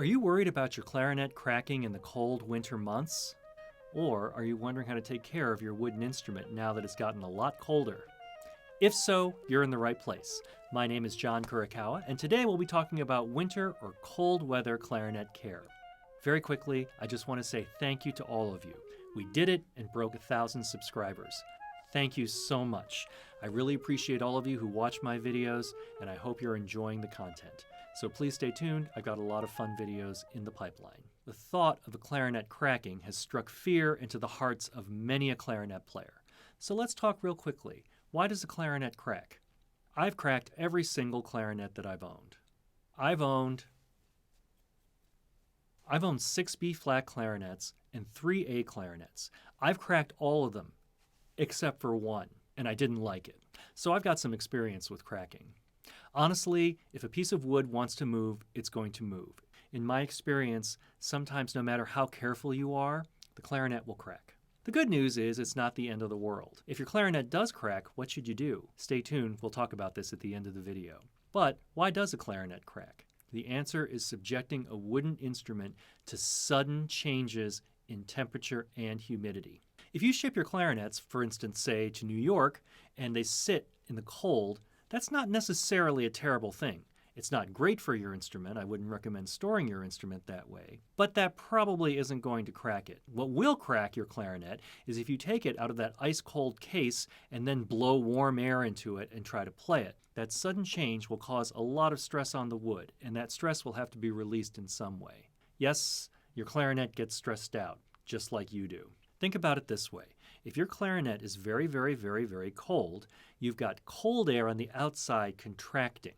Are you worried about your clarinet cracking in the cold winter months? Or are you wondering how to take care of your wooden instrument now that it's gotten a lot colder? If so, you're in the right place. My name is John Kurikawa, and today we'll be talking about winter or cold weather clarinet care. Very quickly, I just want to say thank you to all of you. We did it and broke 1,000 subscribers. Thank you so much. I really appreciate all of you who watch my videos, and I hope you're enjoying the content. So please stay tuned. I've got a lot of fun videos in the pipeline. The thought of a clarinet cracking has struck fear into the hearts of many a clarinet player. So let's talk real quickly. Why does a clarinet crack? I've cracked every single clarinet that I've owned. I've owned 6 B-flat clarinets and 3 A clarinets. I've cracked all of them, except for one, and I didn't like it. So I've got some experience with cracking. Honestly, if a piece of wood wants to move, it's going to move. In my experience, sometimes no matter how careful you are, the clarinet will crack. The good news is it's not the end of the world. If your clarinet does crack, what should you do? Stay tuned, we'll talk about this at the end of the video. But why does a clarinet crack? The answer is subjecting a wooden instrument to sudden changes in temperature and humidity. If you ship your clarinets, for instance, say to New York, and they sit in the cold, that's not necessarily a terrible thing. It's not great for your instrument. I wouldn't recommend storing your instrument that way. But that probably isn't going to crack it. What will crack your clarinet is if you take it out of that ice-cold case and then blow warm air into it and try to play it. That sudden change will cause a lot of stress on the wood, and that stress will have to be released in some way. Yes, your clarinet gets stressed out, just like you do. Think about it this way. If your clarinet is very, very, very, very cold, you've got cold air on the outside contracting.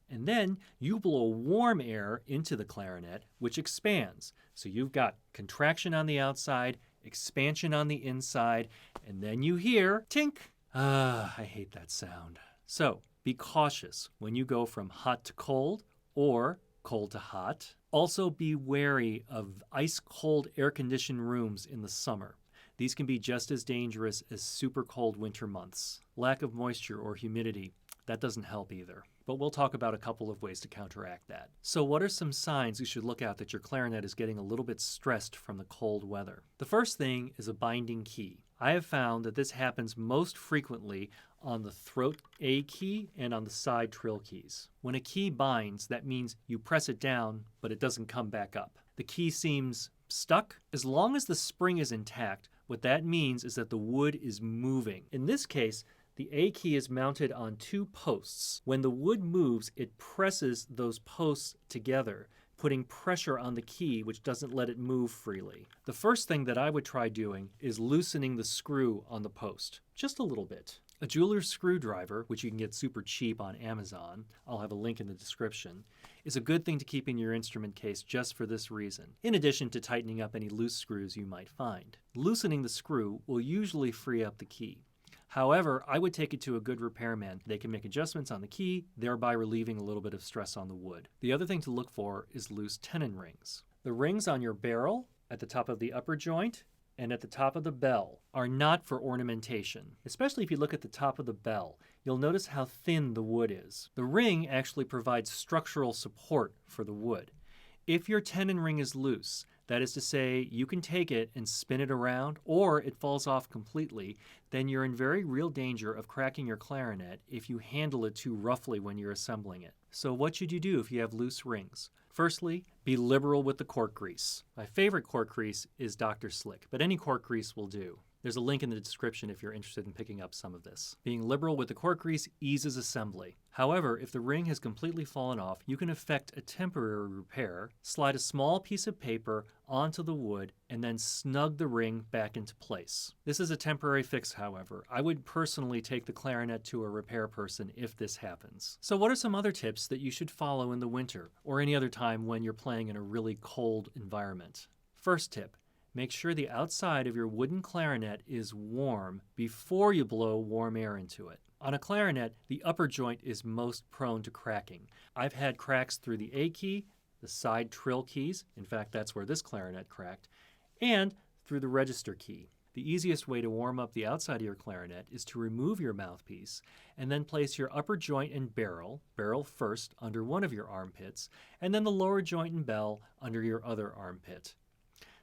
And then you blow warm air into the clarinet, which expands. So you've got contraction on the outside, expansion on the inside, and then you hear tink. I hate that sound. So be cautious when you go from hot to cold or cold to hot. Also be wary of ice-cold air-conditioned rooms in the summer. These can be just as dangerous as super cold winter months. Lack of moisture or humidity, that doesn't help either. But we'll talk about a couple of ways to counteract that. So what are some signs you should look at that your clarinet is getting a little bit stressed from the cold weather? The first thing is a binding key. I have found that this happens most frequently on the throat A key and on the side trill keys. When a key binds, that means you press it down, but it doesn't come back up. The key seems stuck. As long as the spring is intact, what that means is that the wood is moving. In this case, the A key is mounted on 2 posts. When the wood moves, it presses those posts together, putting pressure on the key, which doesn't let it move freely. The first thing that I would try doing is loosening the screw on the post, just a little bit. A jeweler's screwdriver, which you can get super cheap on Amazon, I'll have a link in the description, is a good thing to keep in your instrument case just for this reason, in addition to tightening up any loose screws you might find. Loosening the screw will usually free up the key. However, I would take it to a good repairman. They can make adjustments on the key, thereby relieving a little bit of stress on the wood. The other thing to look for is loose tenon rings. The rings on your barrel, at the top of the upper joint, and at the top of the bell are not for ornamentation. Especially if you look at the top of the bell, you'll notice how thin the wood is. The ring actually provides structural support for the wood. If your tenon ring is loose, that is to say, you can take it and spin it around, or it falls off completely, then you're in very real danger of cracking your clarinet if you handle it too roughly when you're assembling it. So what should you do if you have loose rings? Firstly, be liberal with the cork grease. My favorite cork grease is Dr. Slick, but any cork grease will do. There's a link in the description if you're interested in picking up some of this. Being liberal with the cork grease eases assembly. However, if the ring has completely fallen off, you can effect a temporary repair, slide a small piece of paper onto the wood, and then snug the ring back into place. This is a temporary fix, however. I would personally take the clarinet to a repair person if this happens. So what are some other tips that you should follow in the winter, or any other time when you're playing in a really cold environment? First tip. Make sure the outside of your wooden clarinet is warm before you blow warm air into it. On a clarinet, the upper joint is most prone to cracking. I've had cracks through the A key, the side trill keys, in fact that's where this clarinet cracked, and through the register key. The easiest way to warm up the outside of your clarinet is to remove your mouthpiece and then place your upper joint and barrel first under one of your armpits, and then the lower joint and bell under your other armpit.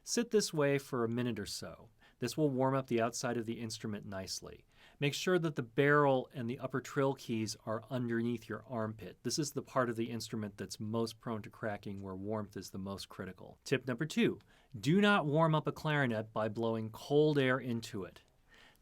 Sit this way for a minute or so. This will warm up the outside of the instrument nicely. Make sure that the barrel and the upper trill keys are underneath your armpit. This is the part of the instrument that's most prone to cracking, where warmth is the most critical. Tip number 2, do not warm up a clarinet by blowing cold air into it.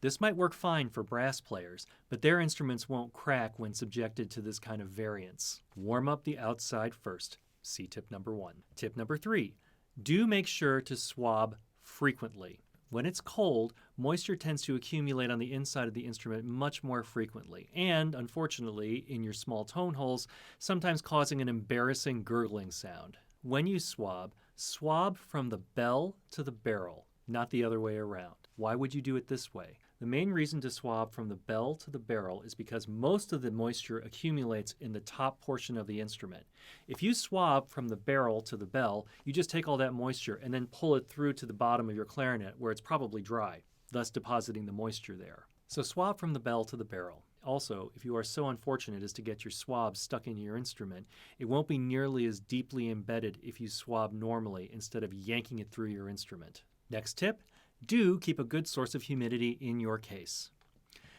This might work fine for brass players, but their instruments won't crack when subjected to this kind of variance. Warm up the outside first. See tip number 1. Tip number 3, do make sure to swab frequently. When it's cold, moisture tends to accumulate on the inside of the instrument much more frequently, and, unfortunately, in your small tone holes, sometimes causing an embarrassing gurgling sound. When you swab, swab from the bell to the barrel, not the other way around. Why would you do it this way? The main reason to swab from the bell to the barrel is because most of the moisture accumulates in the top portion of the instrument. If you swab from the barrel to the bell, you just take all that moisture and then pull it through to the bottom of your clarinet where it's probably dry, thus depositing the moisture there. So swab from the bell to the barrel. Also, if you are so unfortunate as to get your swab stuck in your instrument, it won't be nearly as deeply embedded if you swab normally instead of yanking it through your instrument. Next tip, do keep a good source of humidity in your case.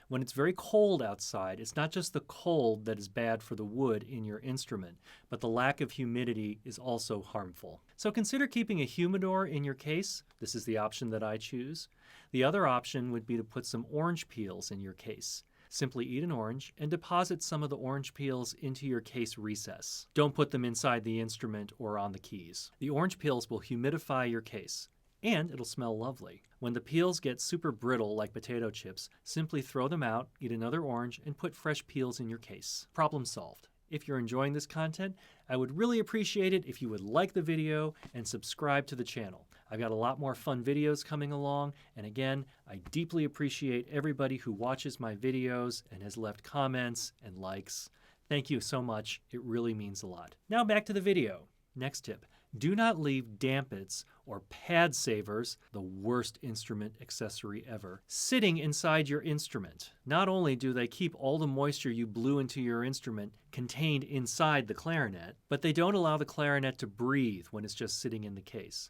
When it's very cold outside, it's not just the cold that is bad for the wood in your instrument, but the lack of humidity is also harmful. So consider keeping a humidor in your case. This is the option that I choose. The other option would be to put some orange peels in your case. Simply eat an orange and deposit some of the orange peels into your case recess. Don't put them inside the instrument or on the keys. The orange peels will humidify your case, and it'll smell lovely. When the peels get super brittle like potato chips, simply throw them out, eat another orange, and put fresh peels in your case. Problem solved. If you're enjoying this content, I would really appreciate it if you would like the video and subscribe to the channel. I've got a lot more fun videos coming along, and again, I deeply appreciate everybody who watches my videos and has left comments and likes. Thank you so much. It really means a lot. Now back to the video. Next tip. Do not leave dampits or pad savers, the worst instrument accessory ever, sitting inside your instrument. Not only do they keep all the moisture you blew into your instrument contained inside the clarinet, but they don't allow the clarinet to breathe when it's just sitting in the case.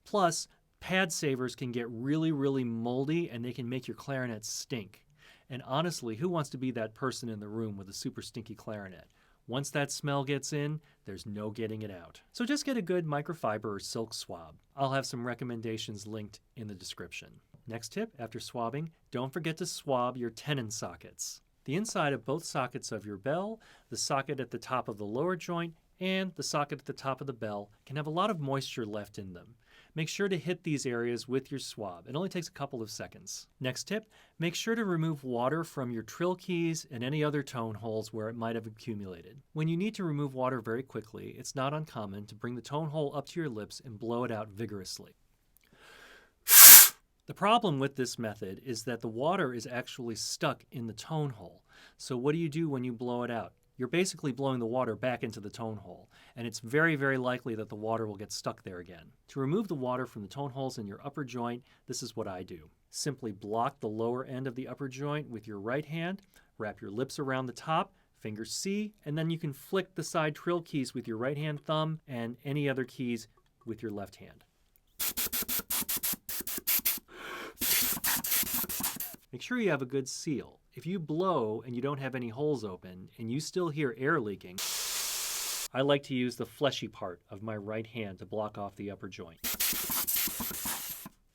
Plus, pad savers can get really, really moldy, and they can make your clarinet stink. And honestly, who wants to be that person in the room with a super stinky clarinet? Once that smell gets in, there's no getting it out. So just get a good microfiber or silk swab. I'll have some recommendations linked in the description. Next tip, after swabbing, don't forget to swab your tenon sockets. The inside of both sockets of your bell, the socket at the top of the lower joint, and the socket at the top of the bell can have a lot of moisture left in them. Make sure to hit these areas with your swab. It only takes a couple of seconds. Next tip, make sure to remove water from your trill keys and any other tone holes where it might have accumulated. When you need to remove water very quickly, it's not uncommon to bring the tone hole up to your lips and blow it out vigorously. The problem with this method is that the water is actually stuck in the tone hole. So what do you do when you blow it out? You're basically blowing the water back into the tone hole, and it's very, very likely that the water will get stuck there again. To remove the water from the tone holes in your upper joint, this is what I do. Simply block the lower end of the upper joint with your right hand, wrap your lips around the top, finger C, and then you can flick the side trill keys with your right hand thumb and any other keys with your left hand. Make sure you have a good seal. If you blow and you don't have any holes open and you still hear air leaking, I like to use the fleshy part of my right hand to block off the upper joint.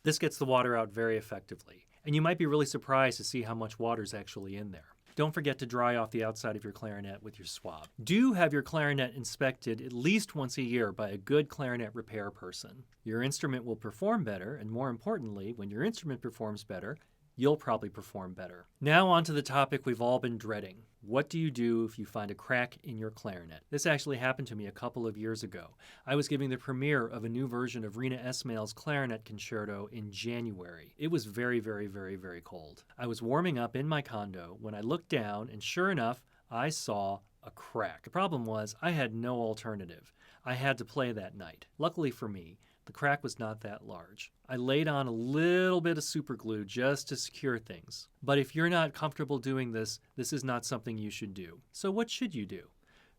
This gets the water out very effectively, and you might be really surprised to see how much water is actually in there. Don't forget to dry off the outside of your clarinet with your swab. Do have your clarinet inspected at least once a year by a good clarinet repair person. Your instrument will perform better, and more importantly, when your instrument performs better, you'll probably perform better. Now on to the topic we've all been dreading. What do you do if you find a crack in your clarinet? This actually happened to me a couple of years ago. I was giving the premiere of a new version of Rena Esmail's Clarinet Concerto in January. It was very, very, very, very cold. I was warming up in my condo when I looked down, and sure enough, I saw a crack. The problem was I had no alternative. I had to play that night. Luckily for me, The crack was not that large. I laid on a little bit of super glue just to secure things. But if you're not comfortable doing this, this is not something you should do. So what should you do?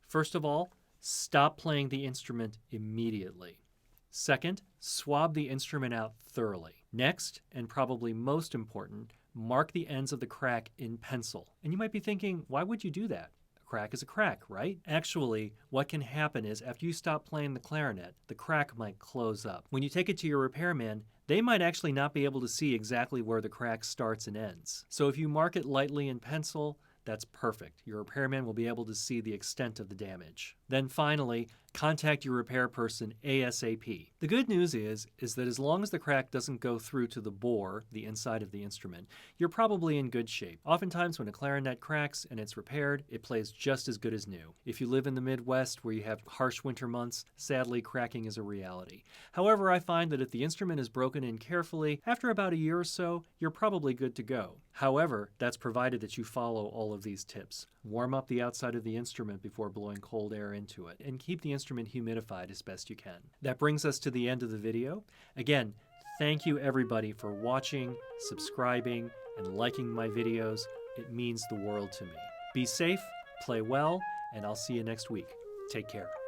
First of all, stop playing the instrument immediately. Second, swab the instrument out thoroughly. Next, and probably most important, mark the ends of the crack in pencil. And you might be thinking, why would you do that? A crack is a crack, right? Actually, what can happen is after you stop playing the clarinet, the crack might close up. When you take it to your repairman, they might actually not be able to see exactly where the crack starts and ends. So if you mark it lightly in pencil, that's perfect. Your repairman will be able to see the extent of the damage. Then finally, contact your repair person ASAP. The good news is that as long as the crack doesn't go through to the bore, the inside of the instrument, you're probably in good shape. Oftentimes when a clarinet cracks and it's repaired, it plays just as good as new. If you live in the Midwest where you have harsh winter months, sadly cracking is a reality. However, I find that if the instrument is broken in carefully, after about a year or so, you're probably good to go. However, that's provided that you follow all of these tips. Warm up the outside of the instrument before blowing cold air into it, and keep the instrument humidified as best you can. That brings us to the end of the video. Again, thank you everybody for watching, subscribing, and liking my videos. It means the world to me. Be safe, play well, and I'll see you next week. Take care.